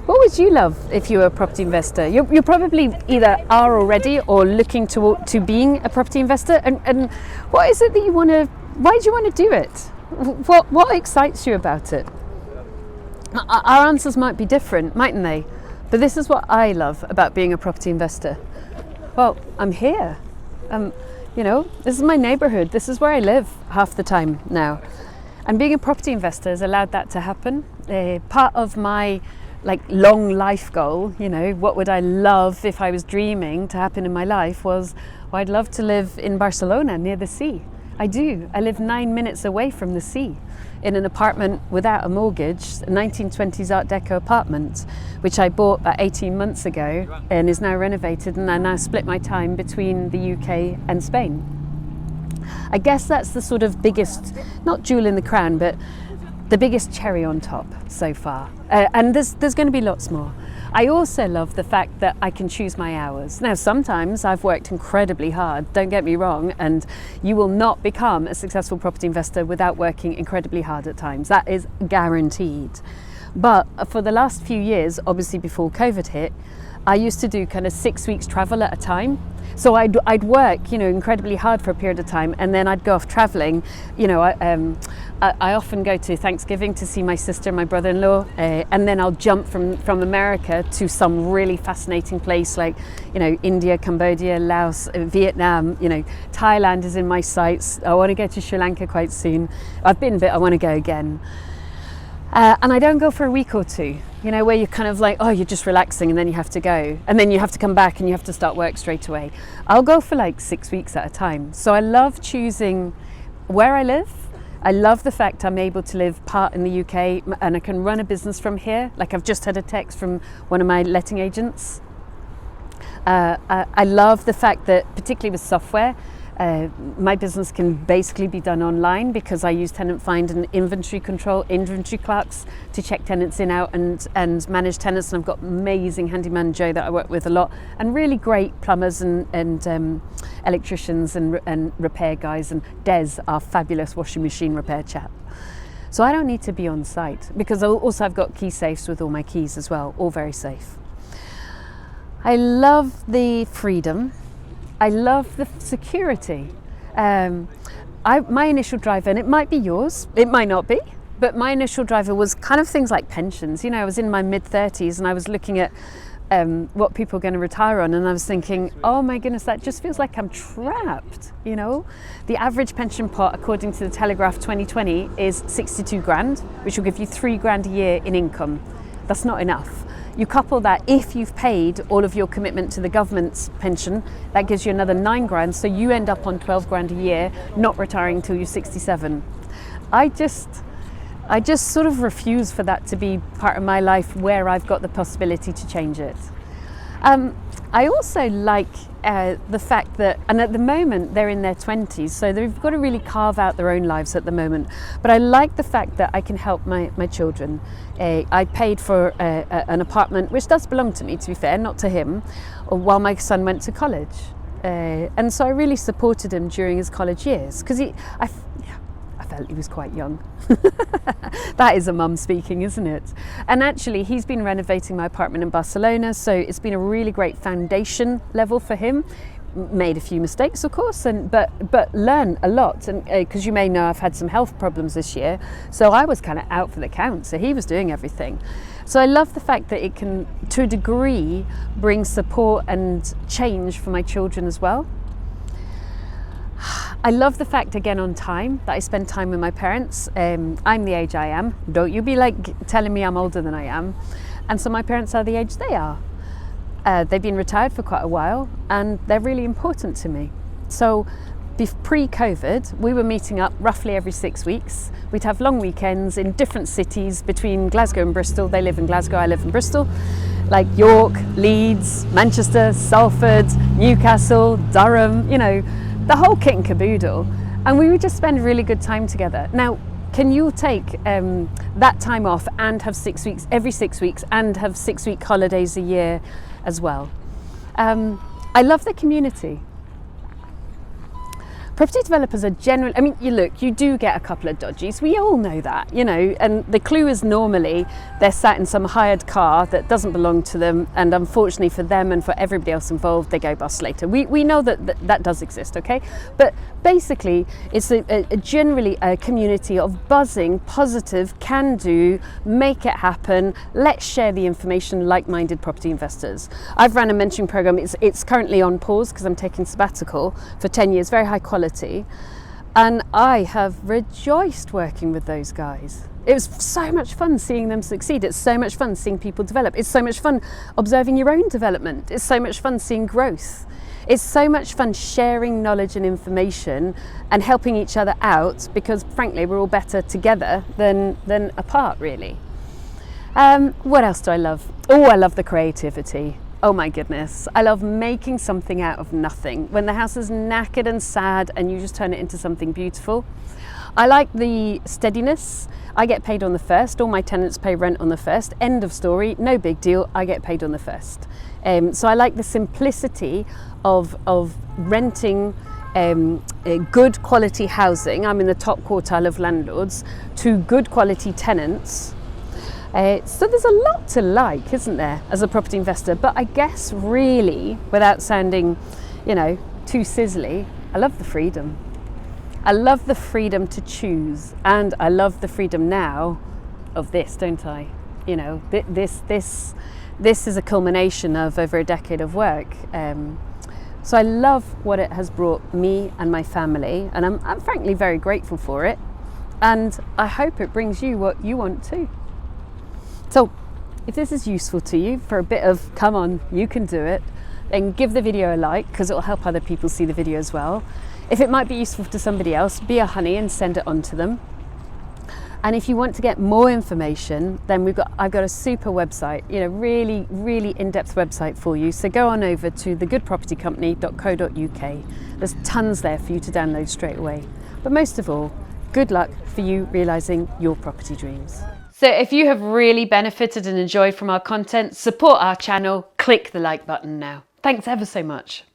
What would you love if you were a property investor? You probably either are already or looking to being a property investor. And what is it that you want to? Why do you want to do it? What excites you about it? Our answers might be different, mightn't they? But this is what I love about being a property investor. Well, I'm here. This is my neighbourhood. This is where I live half the time now. And being a property investor has allowed that to happen. Part of my long life goal, what would I love if I was dreaming to happen in my life was, well, I'd love to live in Barcelona near the sea. I do. I live 9 minutes away from the sea in an apartment without a mortgage, a 1920s Art Deco apartment, which I bought about 18 months ago and is now renovated, and I now split my time between the UK and Spain. I guess that's the sort of biggest, not jewel in the crown, but the biggest cherry on top so far. And there's going to be lots more. I also love the fact that I can choose my hours. Now, sometimes I've worked incredibly hard, don't get me wrong, and you will not become a successful property investor without working incredibly hard at times. That is guaranteed. But for the last few years, obviously before COVID hit, I used to do kind of 6 weeks travel at a time. So I'd work, incredibly hard for a period of time, and then I'd go off traveling. I often go to Thanksgiving to see my sister and my brother-in-law, and then I'll jump from America to some really fascinating place like, India, Cambodia, Laos, Vietnam. Thailand is in my sights. I want to go to Sri Lanka quite soon. I've been, but I want to go again. And I don't go for a week or two, where you're kind of like, oh, you're just relaxing and then you have to go. And then you have to come back and you have to start work straight away. I'll go for 6 weeks at a time. So I love choosing where I live. I love the fact I'm able to live part in the UK and I can run a business from here. I've just had a text from one of my letting agents. I love the fact that, particularly with software, my business can basically be done online because I use tenant find and inventory clerks to check tenants in, out and manage tenants. And I've got amazing handyman Joe that I work with a lot, and really great plumbers and electricians and repair guys, and Des, our fabulous washing machine repair chap. So I don't need to be on site because also I've got key safes with all my keys as well, all very safe. I love the freedom. I love the security. My initial driver, and it might be yours, it might not be, but my initial driver was kind of things like pensions. I was in my mid-30s and I was looking at what people are going to retire on, and I was thinking, oh my goodness, that just feels like I'm trapped. The average pension pot, according to the Telegraph 2020, is 62 grand, which will give you 3 grand a year in income. That's not enough. You couple that, if you've paid all of your commitment to the government's pension, that gives you another 9 grand. So you end up on 12 grand a year, not retiring until you're 67. I just sort of refuse for that to be part of my life where I've got the possibility to change it. I also like the fact that, and at the moment they're in their 20s, so they've got to really carve out their own lives at the moment. But I like the fact that I can help my children. I paid for an apartment, which does belong to me, to be fair, not to him, while my son went to college. And so I really supported him during his college years, because I felt he was quite young. That is a mum speaking, isn't it? And actually he's been renovating my apartment in Barcelona, so it's been a really great foundation level for him. Made a few mistakes, of course, but learn a lot. And because you may know, I've had some health problems this year, so I was kind of out for the count, so he was doing everything. So I love the fact that it can, to a degree, bring support and change for my children as well. I love the fact, again, on time, that I spend time with my parents. I'm the age I am. Don't you be telling me I'm older than I am. And so my parents are the age they are. They've been retired for quite a while, and they're really important to me. So pre-COVID, we were meeting up roughly every 6 weeks. We'd have long weekends in different cities between Glasgow and Bristol. They live in Glasgow, I live in Bristol. Like York, Leeds, Manchester, Salford, Newcastle, Durham, the whole kit and caboodle. And we would just spend really good time together. Now, can you take that time off and have 6 weeks, every 6 weeks, and have 6-week holidays a year as well? I love the community. property developers are generally, I mean, you do get a couple of dodgies. We all know that, and the clue is normally they're sat in some hired car that doesn't belong to them. And unfortunately for them and for everybody else involved, they go bust later. We know that does exist, okay? But basically, it's generally a community of buzzing, positive, can do, make it happen, let's share the information, like-minded property investors. I've run a mentoring program. It's currently on pause because I'm taking sabbatical for 10 years, very high quality. And I have rejoiced working with those guys. It was so much fun seeing them succeed. It's so much fun seeing people develop. It's so much fun observing your own development. It's so much fun seeing growth. It's so much fun sharing knowledge and information and helping each other out, because frankly, we're all better together than apart, really. What else do I love? Oh, I love the creativity. Oh my goodness, I love making something out of nothing. When the house is knackered and sad and you just turn it into something beautiful. I like the steadiness. I get paid on the 1st. All my tenants pay rent on the 1st. End of story, no big deal. I get paid on the 1st. So I like the simplicity of renting good quality housing. I'm in the top quartile of landlords, to good quality tenants. So there's a lot to like, isn't there, as a property investor? But I guess really, without sounding, too sizzly, I love the freedom. I love the freedom to choose, and I love the freedom now of this, don't I? This is a culmination of over a decade of work. So I love what it has brought me and my family, and I'm frankly very grateful for it. And I hope it brings you what you want too. So if this is useful to you for a bit of, come on, you can do it, then give the video a like, because it will help other people see the video as well. If it might be useful to somebody else, be a honey and send it on to them. And if you want to get more information, then I've got a super website, really, really in-depth website for you. So go on over to thegoodpropertycompany.co.uk. There's tons there for you to download straight away. But most of all, good luck for you realising your property dreams. So if you have really benefited and enjoyed from our content, support our channel, click the like button now. Thanks ever so much.